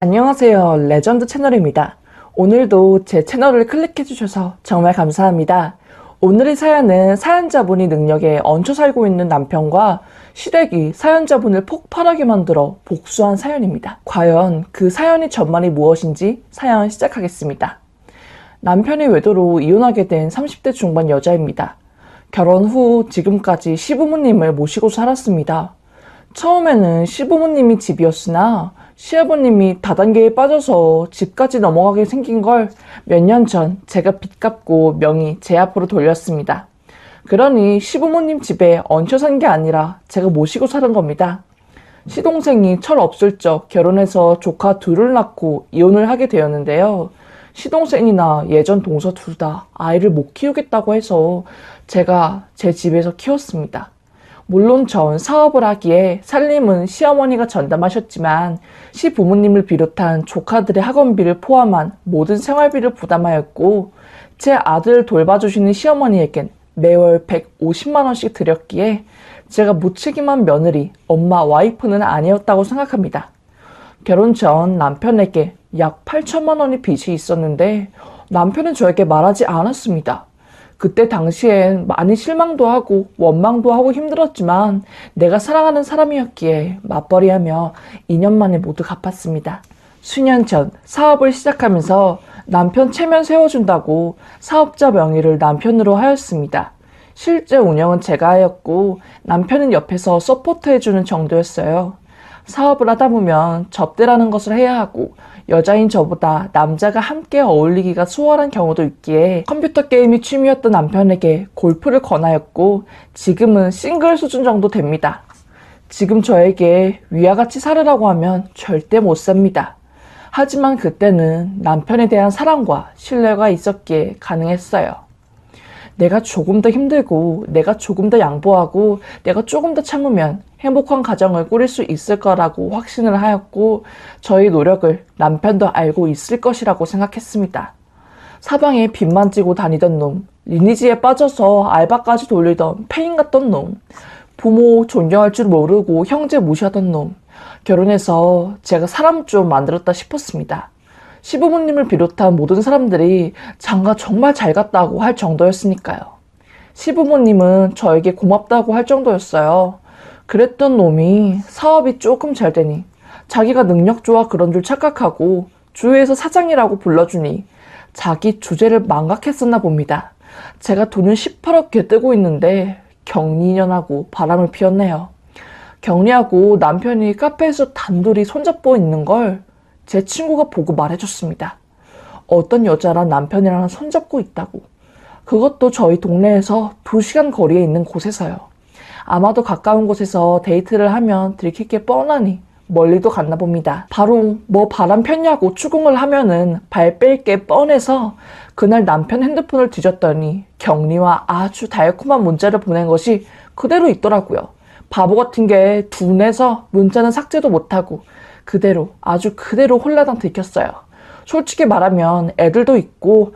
안녕하세요. 레전드 채널입니다. 오늘도 제 채널을 클릭해주셔서 정말 감사합니다. 오늘의 사연은 사연자분이 능력에 얹혀 살고 있는 남편과 시댁이 사연자분을 폭발하게 만들어 복수한 사연입니다. 과연 그 사연의 전말이 무엇인지 사연 시작하겠습니다. 남편이 외도로 이혼하게 된 30대 중반 여자입니다. 결혼 후 지금까지 시부모님을 모시고 살았습니다. 처음에는 시부모님이 집이었으나 시아버님이 다단계에 빠져서 집까지 넘어가게 생긴 걸 몇 년 전 제가 빚 갚고 명의 제 앞으로 돌렸습니다. 그러니 시부모님 집에 얹혀 산 게 아니라 제가 모시고 사는 겁니다. 시동생이 철 없을 적 결혼해서 조카 둘을 낳고 이혼을 하게 되었는데요. 시동생이나 예전 동서 둘 다 아이를 못 키우겠다고 해서 제가 제 집에서 키웠습니다. 물론 전 사업을 하기에 살림은 시어머니가 전담하셨지만 시부모님을 비롯한 조카들의 학원비를 포함한 모든 생활비를 부담하였고 제 아들을 돌봐주시는 시어머니에겐 매월 150만 원씩 드렸기에 제가 무책임한 며느리, 엄마, 와이프는 아니었다고 생각합니다. 결혼 전 남편에게 약 8천만 원의 빚이 있었는데 남편은 저에게 말하지 않았습니다. 그때 당시엔 많이 실망도 하고 원망도 하고 힘들었지만 내가 사랑하는 사람이었기에 맞벌이하며 2년 만에 모두 갚았습니다. 수년 전 사업을 시작하면서 남편 체면 세워준다고 사업자 명의를 남편으로 하였습니다. 실제 운영은 제가 하였고 남편은 옆에서 서포트해주는 정도였어요. 사업을 하다 보면 접대라는 것을 해야 하고 여자인 저보다 남자가 함께 어울리기가 수월한 경우도 있기에 컴퓨터 게임이 취미였던 남편에게 골프를 권하였고 지금은 싱글 수준 정도 됩니다. 지금 저에게 위와 같이 살으라고 하면 절대 못 삽니다. 하지만 그때는 남편에 대한 사랑과 신뢰가 있었기에 가능했어요. 내가 조금 더 힘들고 내가 조금 더 양보하고 내가 조금 더 참으면 행복한 가정을 꾸릴 수 있을 거라고 확신을 하였고 저희 노력을 남편도 알고 있을 것이라고 생각했습니다. 사방에 빚만 지고 다니던 놈, 리니지에 빠져서 알바까지 돌리던 페인 같던 놈, 부모 존경할 줄 모르고 형제 무시하던 놈, 결혼해서 제가 사람 좀 만들었다 싶었습니다. 시부모님을 비롯한 모든 사람들이 장가 정말 잘 갔다고 할 정도였으니까요. 시부모님은 저에게 고맙다고 할 정도였어요. 그랬던 놈이 사업이 조금 잘 되니 자기가 능력 좋아 그런 줄 착각하고 주위에서 사장이라고 불러주니 자기 주제를 망각했었나 봅니다. 제가 돈을 18억 개뜨고 있는데 격리년하고 바람을 피웠네요. 격리하고 남편이 카페에서 단둘이 손잡고 있는 걸 제 친구가 보고 말해줬습니다. 어떤 여자랑 남편이랑 손잡고 있다고. 그것도 저희 동네에서 2시간 거리에 있는 곳에서요. 아마도 가까운 곳에서 데이트를 하면 들킬 게 뻔하니 멀리도 갔나 봅니다. 바로 뭐 바람 폈냐고 추궁을 하면은 발 뺄 게 뻔해서 그날 남편 핸드폰을 뒤졌더니 격리와 아주 달콤한 문자를 보낸 것이 그대로 있더라고요. 바보 같은 게 둔해서 문자는 삭제도 못하고 그대로 아주 그대로 홀라당 들켰어요. 솔직히 말하면 애들도 있고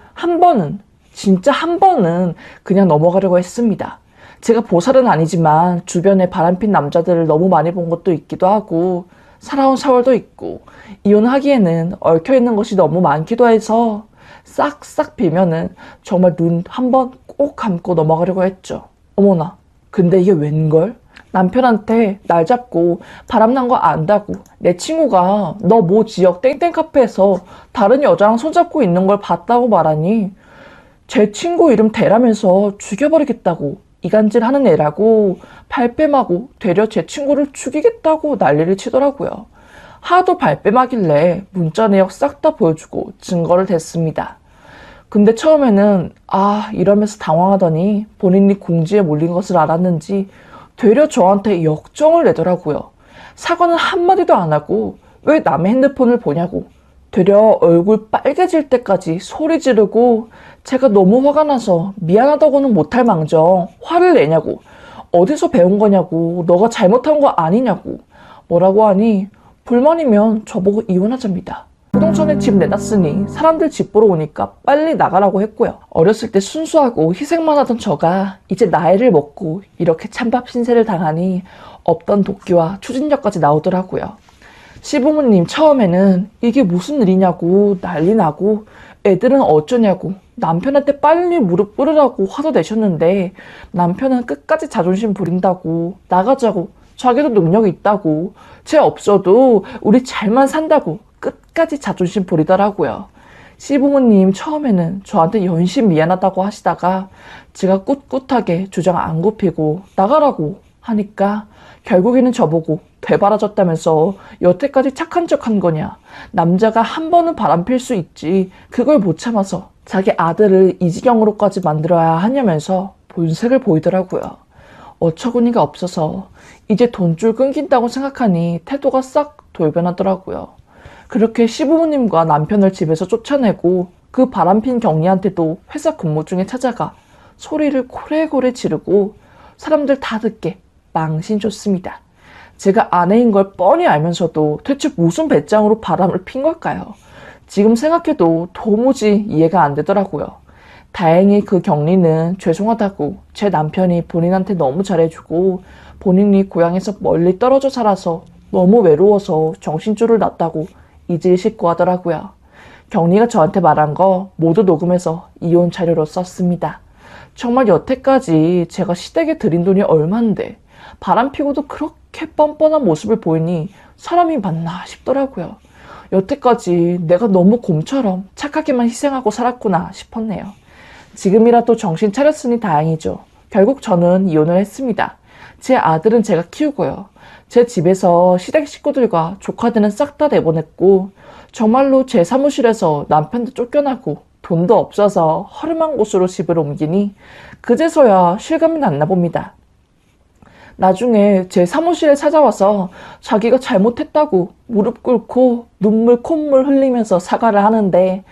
진짜 한 번은 그냥 넘어가려고 했습니다. 제가 보살은 아니지만 주변에 바람핀 남자들을 너무 많이 본 것도 있기도 하고 살아온 세월도 있고 이혼하기에는 얽혀있는 것이 너무 많기도 해서 싹싹 빌면은 정말 눈 한 번 꼭 감고 넘어가려고 했죠. 어머나, 근데 이게 웬걸? 남편한테 날 잡고 바람난 거 안다고 내 친구가 너 모 지역 땡땡 카페에서 다른 여자랑 손잡고 있는 걸 봤다고 말하니 제 친구 이름 대라면서 죽여버리겠다고 이간질하는 애라고 발뺌하고 되려 제 친구를 죽이겠다고 난리를 치더라고요. 하도 발뺌하길래 문자 내역 싹 다 보여주고 증거를 댔습니다. 근데 처음에는 이러면서 당황하더니 본인이 궁지에 몰린 것을 알았는지 되려 저한테 역정을 내더라고요. 사과는 한마디도 안 하고 왜 남의 핸드폰을 보냐고 되려 얼굴 빨개질 때까지 소리 지르고 제가 너무 화가 나서 미안하다고는 못할 망정 화를 내냐고 어디서 배운 거냐고 너가 잘못한 거 아니냐고 뭐라고 하니 불만이면 저보고 이혼하자입니다. 부동산에 집 내놨으니 사람들 집 보러 오니까 빨리 나가라고 했고요. 어렸을 때 순수하고 희생만 하던 저가 이제 나이를 먹고 이렇게 찬밥 신세를 당하니 없던 도끼와 추진력까지 나오더라고요. 시부모님 처음에는 이게 무슨 일이냐고 난리 나고 애들은 어쩌냐고 남편한테 빨리 무릎 꿇으라고 화도 내셨는데 남편은 끝까지 자존심 부린다고 나가자고 자기도 능력이 있다고 쟤 없어도 우리 잘만 산다고 끝까지 자존심 부리더라고요. 시부모님 처음에는 저한테 연신 미안하다고 하시다가 제가 꿋꿋하게 주장 안 굽히고 나가라고 하니까 결국에는 저보고 되바라졌다면서 여태까지 착한 척 한 거냐. 남자가 한 번은 바람필 수 있지. 그걸 못 참아서 자기 아들을 이 지경으로까지 만들어야 하냐면서 본색을 보이더라고요. 어처구니가 없어서 이제 돈줄 끊긴다고 생각하니 태도가 싹 돌변하더라고요. 그렇게 시부모님과 남편을 집에서 쫓아내고 그 바람핀 경리한테도 회사 근무 중에 찾아가 소리를 고래고래 지르고 사람들 다 듣게 망신 줬습니다. 제가 아내인 걸 뻔히 알면서도 대체 무슨 배짱으로 바람을 핀 걸까요? 지금 생각해도 도무지 이해가 안 되더라고요. 다행히 그 격리는 죄송하다고 제 남편이 본인한테 너무 잘해주고 본인이 고향에서 멀리 떨어져 살아서 너무 외로워서 정신줄을 놨다고 이질 싣고 하더라고요. 격리가 저한테 말한 거 모두 녹음해서 이혼 자료로 썼습니다. 정말 여태까지 제가 시댁에 들인 돈이 얼만데 바람피고도 그렇게 뻔뻔한 모습을 보이니 사람이 맞나 싶더라고요. 여태까지 내가 너무 곰처럼 착하게만 희생하고 살았구나 싶었네요. 지금이라도 정신 차렸으니 다행이죠. 결국 저는 이혼을 했습니다. 제 아들은 제가 키우고요. 제 집에서 시댁 식구들과 조카들은 싹 다 내보냈고 정말로 제 사무실에서 남편도 쫓겨나고 돈도 없어서 허름한 곳으로 집을 옮기니 그제서야 실감이 났나 봅니다. 나중에 제 사무실에 찾아와서 자기가 잘못했다고 무릎 꿇고 눈물 콧물 흘리면서 사과를 하는데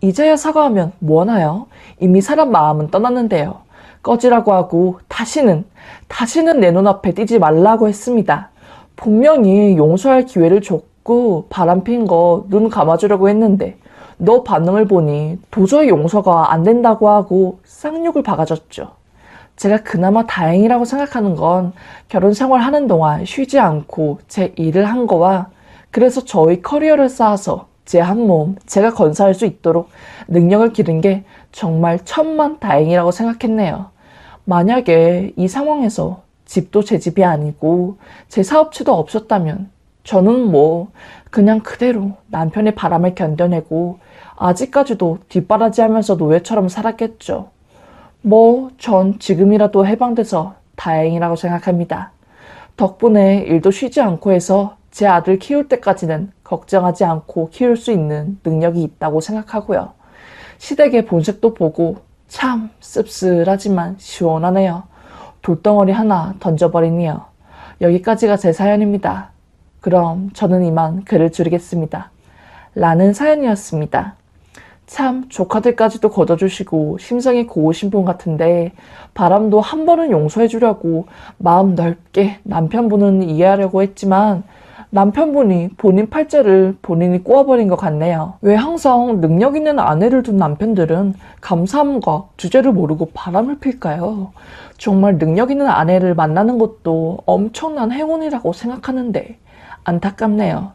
이제야 사과하면 뭐하나요? 이미 사람 마음은 떠났는데요. 꺼지라고 하고 다시는 내 눈앞에 띄지 말라고 했습니다. 분명히 용서할 기회를 줬고 바람핀 거 눈 감아주려고 했는데 너 반응을 보니 도저히 용서가 안 된다고 하고 쌍욕을 박아줬죠. 제가 그나마 다행이라고 생각하는 건 결혼 생활하는 동안 쉬지 않고 제 일을 한 거와 그래서 저의 커리어를 쌓아서 제 한 몸 제가 건사할 수 있도록 능력을 기른 게 정말 천만 다행이라고 생각했네요. 만약에 이 상황에서 집도 제 집이 아니고 제 사업체도 없었다면 저는 그냥 그대로 남편의 바람을 견뎌내고 아직까지도 뒷바라지하면서 노예처럼 살았겠죠. 전 지금이라도 해방돼서 다행이라고 생각합니다. 덕분에 일도 쉬지 않고 해서 제 아들 키울 때까지는 걱정하지 않고 키울 수 있는 능력이 있다고 생각하고요. 시댁의 본색도 보고 참 씁쓸하지만 시원하네요. 돌덩어리 하나 던져버리니요. 여기까지가 제 사연입니다. 그럼 저는 이만 글을 줄이겠습니다. 라는 사연이었습니다. 참 조카들까지도 걷어주시고 심성이 고우신 분 같은데 바람도 한 번은 용서해주려고 마음 넓게 남편분은 이해하려고 했지만 남편분이 본인 팔자를 본인이 꼬아버린 것 같네요. 왜 항상 능력 있는 아내를 둔 남편들은 감사함과 주제를 모르고 바람을 필까요? 정말 능력 있는 아내를 만나는 것도 엄청난 행운이라고 생각하는데 안타깝네요.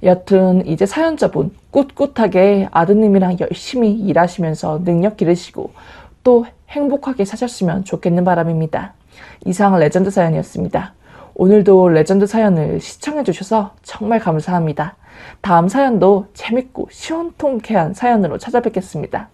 여튼 이제 사연자분 꿋꿋하게 아드님이랑 열심히 일하시면서 능력 기르시고 또 행복하게 사셨으면 좋겠는 바람입니다. 이상 레전드 사연이었습니다. 오늘도 레전드 사연을 시청해주셔서 정말 감사합니다. 다음 사연도 재밌고 시원통쾌한 사연으로 찾아뵙겠습니다.